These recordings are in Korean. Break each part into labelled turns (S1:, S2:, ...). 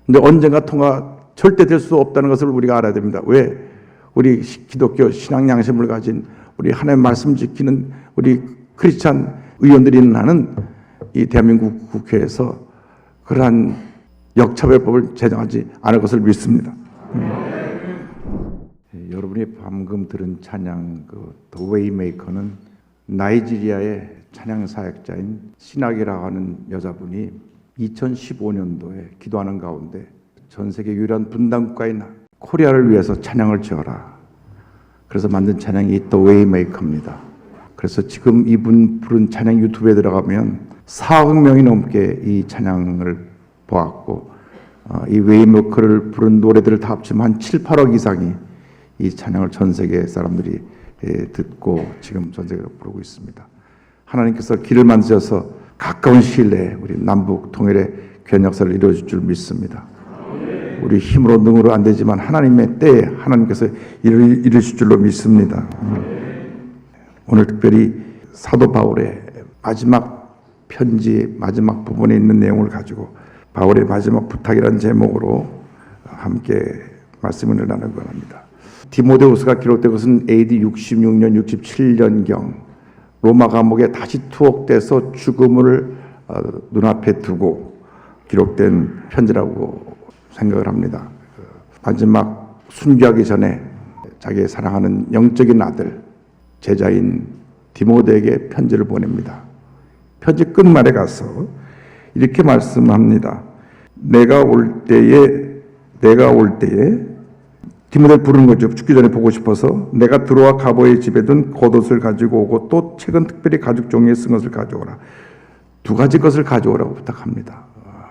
S1: 근데 언젠가 통화 절대 될 수 없다는 것을 우리가 알아야 됩니다. 왜? 우리 기독교 신앙 양심을 가진 우리 하나님의 말씀 지키는 우리 크리스찬 의원들이 나는 이 대한민국 국회에서 그러한 역차별법을 제정하지 않을 것을 믿습니다. 여러분이 방금 들은 찬양 The Waymaker는 나이지리아의 찬양 사역자인 시나기라고 하는 여자분이 2015년도에 기도하는 가운데 전 세계 유일한 분단국가인 코리아를 위해서 찬양을 지어라. 그래서 만든 찬양이 The Waymaker입니다. 그래서 지금 이분 부른 찬양 유튜브에 들어가면 4억 명이 넘게 이 찬양을 보았고 이 Waymaker를 부른 노래들을 다 합치면 한 7, 8억 이상이 이 찬양을 전 세계 사람들이 듣고 지금 전 세계로 부르고 있습니다. 하나님께서 길을 만드셔서 가까운 시일 내에 우리 남북 통일의 귀한 역사를 이루어질 줄 믿습니다. 우리 힘으로 능으로 안 되지만 하나님의 때에 하나님께서 이루실 줄로 믿습니다. 오늘 특별히 사도 바울의 마지막 편지 마지막 부분에 있는 내용을 가지고 바울의 마지막 부탁이라는 제목으로 함께 말씀을 나누고 합니다. 디모데후서가 기록된 것은 AD 66년 67년경 로마 감옥에 다시 투옥돼서 죽음을 눈앞에 두고 기록된 편지라고 생각을 합니다. 마지막 순교하기 전에 자기의 사랑하는 영적인 아들 제자인 디모데에게 편지를 보냅니다. 편지 끝말에 가서 이렇게 말씀합니다. 내가 올 때에 디모데를 부르는 거죠. 죽기 전에 보고 싶어서 내가 들어와 가보의 집에 둔 겉옷을 가지고 오고 또 책은 특별히 가죽 종이에 쓴 것을 가져오라. 두 가지 것을 가져오라고 부탁합니다.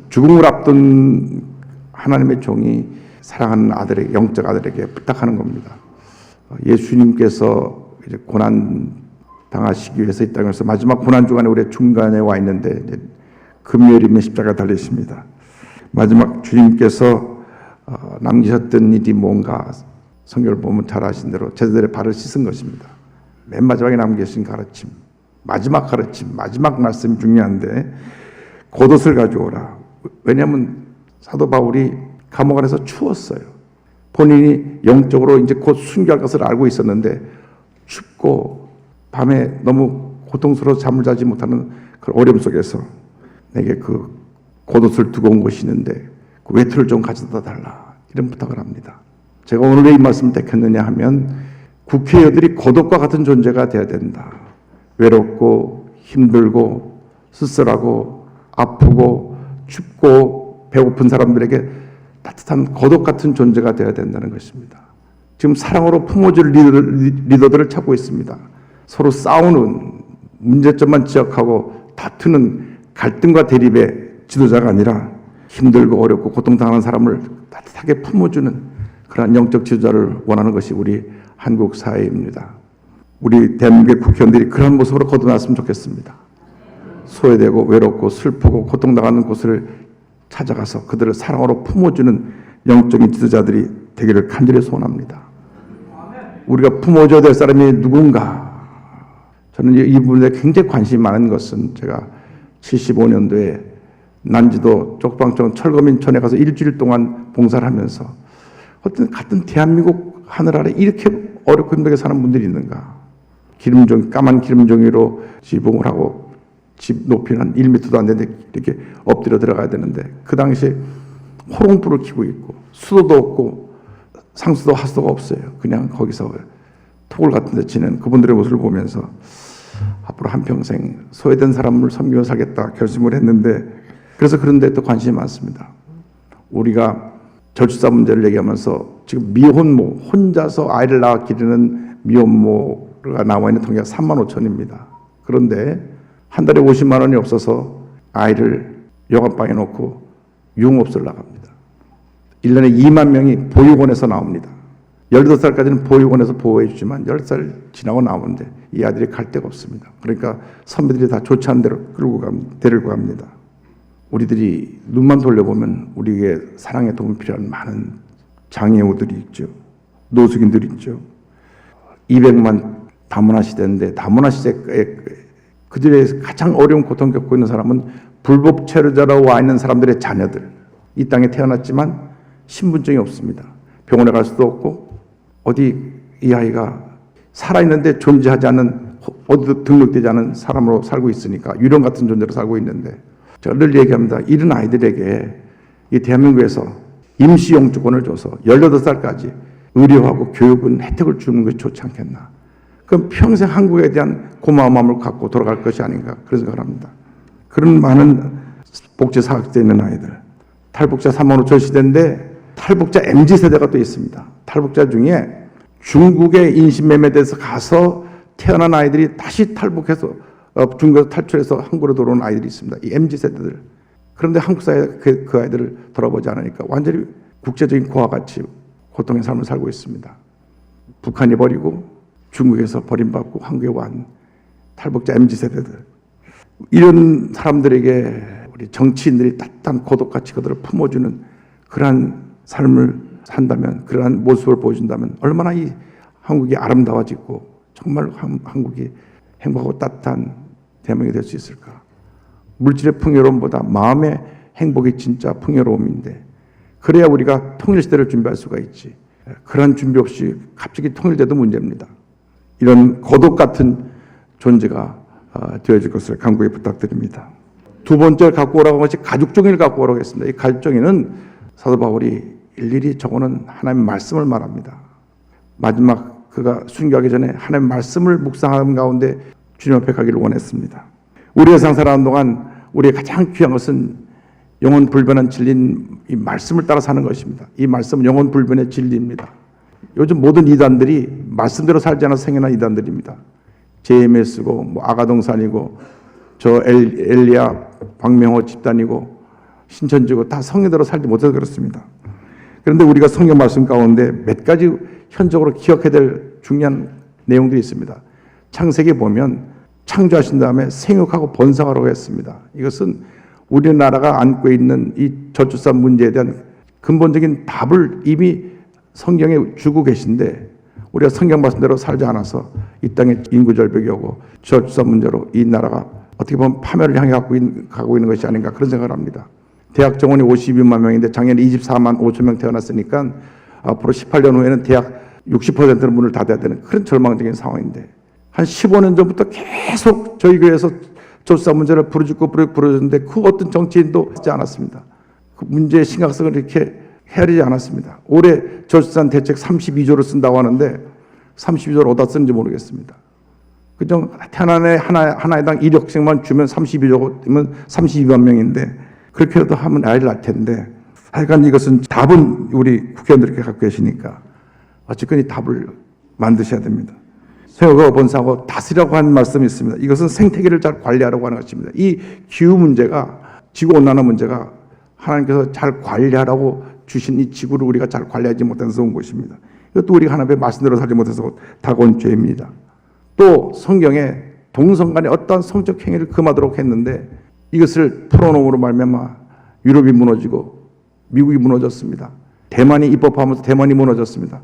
S1: 죽음을 앞둔 하나님의 종이 사랑하는 아들에게, 영적 아들에게 부탁하는 겁니다. 예수님께서 이제 고난 당하시기 위해서 이 땅에서 마지막 고난 주간에 우리 중간에 와 있는데 이제 금요일이면 십자가 달리십니다. 마지막 주님께서 남기셨던 일이 뭔가 성경을 보면 잘 아신 대로 제자들의 발을 씻은 것입니다. 맨 마지막에 남기신 가르침, 마지막 가르침, 마지막 말씀이 중요한데 겉옷을 가져오라. 왜냐하면 사도 바울이 감옥 안에서 추웠어요. 본인이 영적으로 이제 곧 순교할 것을 알고 있었는데 춥고 밤에 너무 고통스러워 잠을 자지 못하는 그 어려움 속에서 내게 그 겉옷을 두고 온 것이 있는데 그 외투를 좀 가져다 달라 이런 부탁을 합니다. 제가 오늘 왜 이 말씀을 택했느냐 하면 국회의원들이 겉옷과 같은 존재가 되어야 된다. 외롭고 힘들고 쓸쓸하고 아프고 춥고 배고픈 사람들에게 따뜻한 겉옷 같은 존재가 되어야 된다는 것입니다. 지금 사랑으로 품어줄 리더들을 찾고 있습니다. 서로 싸우는 문제점만 지적하고 다투는 갈등과 대립의 지도자가 아니라 힘들고 어렵고 고통당하는 사람을 따뜻하게 품어주는 그런 영적 지도자를 원하는 것이 우리 한국 사회입니다. 우리 대한민국의 국회의원들이 그런 모습으로 거듭났으면 좋겠습니다. 소외되고 외롭고 슬프고 고통당하는 곳을 찾아가서 그들을 사랑으로 품어주는 영적인 지도자들이 되기를 간절히 소원합니다. 우리가 품어줘야 될 사람이 누군가? 저는 이 부분에 굉장히 관심이 많은 것은 제가 75년도에 난지도 쪽방촌 철거민촌에 가서 일주일 동안 봉사를 하면서 어떤 같은 대한민국 하늘 아래 이렇게 어렵고 힘들게 사는 분들이 있는가? 기름종이 까만 기름종이로 지붕을 하고 집 높이는 한 1m도 안 되는데 이렇게 엎드려 들어가야 되는데 그 당시에 호롱불을 켜고 있고 수도도 없고 상수도 하수도가 없어요. 그냥 거기서 토굴 같은 데 지낸 그분들의 모습을 보면서 앞으로 한평생 소외된 사람을 섬기며 살겠다 결심을 했는데 그래서 그런 데 또 관심이 많습니다. 우리가 저출산 문제를 얘기하면서 지금 미혼모, 혼자서 아이를 낳아 기르는 미혼모가 나와 있는 통계가 3만 5천입니다. 그런데 한 달에 50만 원이 없어서 아이를 여관방에 놓고 유흥업소를 나갑니다. 1년에 2만 명이 보육원에서 나옵니다. 18살까지는 보육원에서 보호해 주지만 10살 지나고 나오는데 이 아들이 갈 데가 없습니다. 그러니까 선배들이 다 좋지 않은 데로 데리고 갑니다. 우리들이 눈만 돌려보면 우리에게 사랑의 도움이 필요한 많은 장애우들이 있죠. 노숙인들이 있죠. 200만 다문화 시대인데 다문화 시대에 그들의 가장 어려운 고통 겪고 있는 사람은 불법 체류자로 와 있는 사람들의 자녀들. 이 땅에 태어났지만 신분증이 없습니다. 병원에 갈 수도 없고 어디 이 아이가 살아있는데 존재하지 않는 어디도 등록되지 않은 사람으로 살고 있으니까 유령 같은 존재로 살고 있는데 제가 늘 얘기합니다. 이런 아이들에게 이 대한민국에서 임시 영주권을 줘서 18살까지 의료하고 교육은 혜택을 주는 것이 좋지 않겠나. 그럼 평생 한국에 대한 고마운 마음을 갖고 돌아갈 것이 아닌가 그런 생각을 합니다. 그런 많은 복제 사각지대 있는 아이들, 탈북자 3만 5천 시대인데 탈북자 MZ세대가 또 있습니다. 탈북자 중에 중국의 인신매매돼서 가서 태어난 아이들이 다시 탈북해서 중국에서 탈출해서 한국으로 들어온 아이들이 있습니다. 이 MZ세대들. 그런데 한국 사회에 그 아이들을 돌아보지 않으니까 완전히 국제적인 고아와 같이 고통의 삶을 살고 있습니다. 북한이 버리고 중국에서 버림받고 한국에 온 탈북자 MZ세대들. 이런 사람들에게 우리 정치인들이 따뜻한 고독같이 그들을 품어주는 그러한 삶을 산다면, 그러한 모습을 보여준다면 얼마나 이 한국이 아름다워지고 정말 한국이 행복하고 따뜻한 대한민국이 될 수 있을까. 물질의 풍요로움보다 마음의 행복이 진짜 풍요로움인데 그래야 우리가 통일시대를 준비할 수가 있지. 그런 준비 없이 갑자기 통일돼도 문제입니다. 이런 고독 같은 존재가 되어질 것을 간곡히 부탁드립니다. 두 번째 갖고 오라고 한 것이 가죽종이를 갖고 오라고 했습니다. 이 가죽종이는 사도 바울이 일일이 적어놓은 하나님의 말씀을 말합니다. 마지막 그가 순교하기 전에 하나님의 말씀을 묵상하는 가운데 주님 앞에 가기를 원했습니다. 우리의 세상 살아가는 동안 우리의 가장 귀한 것은 영원 불변한 진리인 이 말씀을 따라 사는 것입니다. 이 말씀은 영원 불변의 진리입니다. 요즘 모든 이단들이 말씀대로 살지 않아서 생겨난 이단들입니다. JMS고 아가동산이고 저 엘리야 박명호 집단이고 신천지고 다 성경대로 살지 못해서 그렇습니다. 그런데 우리가 성경 말씀 가운데 몇 가지 현적으로 기억해야 될 중요한 내용들이 있습니다. 창세기 보면 창조하신 다음에 생육하고 번성하라고 했습니다. 이것은 우리나라가 안고 있는 이 저출산 문제에 대한 근본적인 답을 이미 성경에 주고 계신데 우리가 성경 말씀대로 살지 않아서 이 땅에 인구 절벽이 오고 저출산 문제로 이 나라가 어떻게 보면 파멸을 향해 가고 있는 것이 아닌가 그런 생각을 합니다. 대학 정원이 52만 명인데 작년에 24만 5천 명 태어났으니까 앞으로 18년 후에는 대학 60%는 문을 닫아야 되는 그런 절망적인 상황인데 한 15년 전부터 계속 저희 교회에서 저출산 문제를 부르짖는데 그 어떤 정치인도 하지 않았습니다. 그 문제의 심각성을 이렇게 헤아리지 않았습니다. 올해 저출산 대책 32조를 쓴다고 하는데 32조를 어디다 쓰는지 모르겠습니다. 그죠? 태어난 애 하나당 1억씩만 주면 32조면 32만 명인데 그렇게라도 하면 아이를 낳을 텐데 하여간 이것은 답은 우리 국회의원들께 갖고 계시니까 어쨌건 이 답을 만드셔야 됩니다. 생육하고 번성하고 다스리라고 하는 말씀이 있습니다. 이것은 생태계를 잘 관리하라고 하는 것입니다. 이 기후 문제가 지구온난화 문제가 하나님께서 잘 관리하라고 주신 이 지구를 우리가 잘 관리하지 못해서 온 것입니다. 이것도 우리가 하나님의 말씀대로 살지 못해서 다가온 죄입니다. 또 성경에 동성 간의 어떠한 성적 행위를 금하도록 했는데 이것을 풀어놓음으로 말미암아 유럽이 무너지고 미국이 무너졌습니다. 대만이 입법하면서 대만이 무너졌습니다.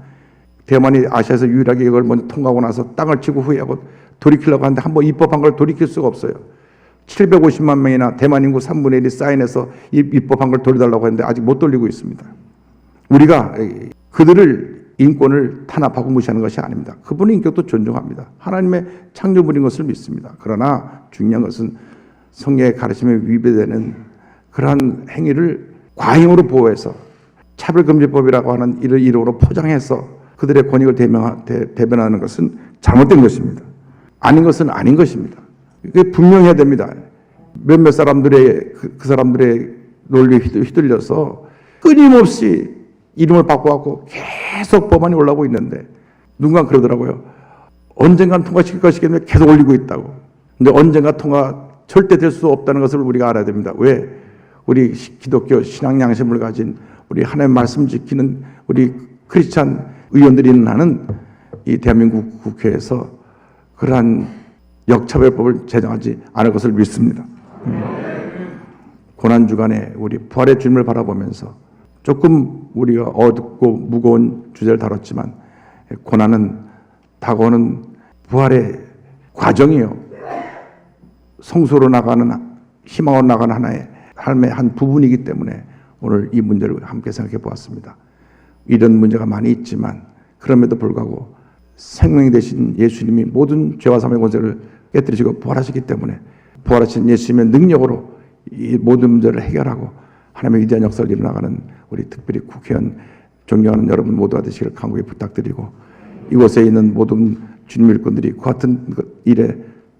S1: 대만이 아시아에서 유일하게 이걸 먼저 통과하고 나서 땅을 치고 후회하고 돌이키려고 하는데 한번 입법한 걸 돌이킬 수가 없어요. 750만 명이나 대만 인구 3분의 1이 사인해서 입법한 걸 돌려달라고 했는데 아직 못 돌리고 있습니다. 우리가 그들을 인권을 탄압하고 무시하는 것이 아닙니다. 그분의 인격도 존중합니다. 하나님의 창조물인 것을 믿습니다. 그러나 중요한 것은 성경의 가르침에 위배되는 그러한 행위를 과잉으로 보호해서 차별금지법이라고 하는 이를 이름으로 포장해서 그들의 권익을 대변하는 것은 잘못된 것입니다. 아닌 것은 아닌 것입니다. 이게 분명해야 됩니다. 몇몇 사람들의 그 사람들의 논리에 휘둘려서 끊임없이 이름을 바꿔갖고 계속 법안이 올라오고 있는데 누군가 그러더라고요. 언젠간 통과시킬 것이겠는데 계속 올리고 있다고. 근데 언젠가 통과 절대 될 수 없다는 것을 우리가 알아야 됩니다. 왜? 우리 기독교 신앙 양심을 가진 우리 하나님의 말씀 지키는 우리 크리스찬 의원들이 있는 이 대한민국 국회에서 그러한 역차별법을 제정하지 않을 것을 믿습니다. 고난주간에 우리 부활의 주님을 바라보면서 조금 우리가 어둡고 무거운 주제를 다뤘지만 고난은 다가오는 부활의 과정이요. 성소로 나가는 희망으로 나가는 하나의 삶의 한 부분이기 때문에 오늘 이 문제를 함께 생각해 보았습니다. 이런 문제가 많이 있지만 그럼에도 불구하고 생명이 되신 예수님이 모든 죄와 사망의 권세를 깨뜨리시고 부활하시기 때문에 부활하신 예수님의 능력으로 이 모든 문제를 해결하고 하나님의 위대한 역사를 이뤄나가는 우리 특별히 국회의원 존경하는 여러분 모두가 되시기를 간곡히 부탁드리고 이곳에 있는 모든 주님 일꾼들이 그 같은 일에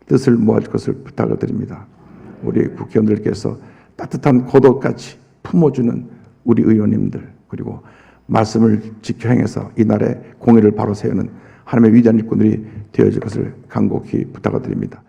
S1: 뜻을 모아줄 것을 부탁을 드립니다. 우리 국회의원들께서 따뜻한 겉옷같이 품어주는 우리 의원님들 그리고 말씀을 지켜 행해서 이 나라의 공의를 바로 세우는 하나님의 위대한 일꾼들이 되어질 것을 간곡히 부탁을 드립니다.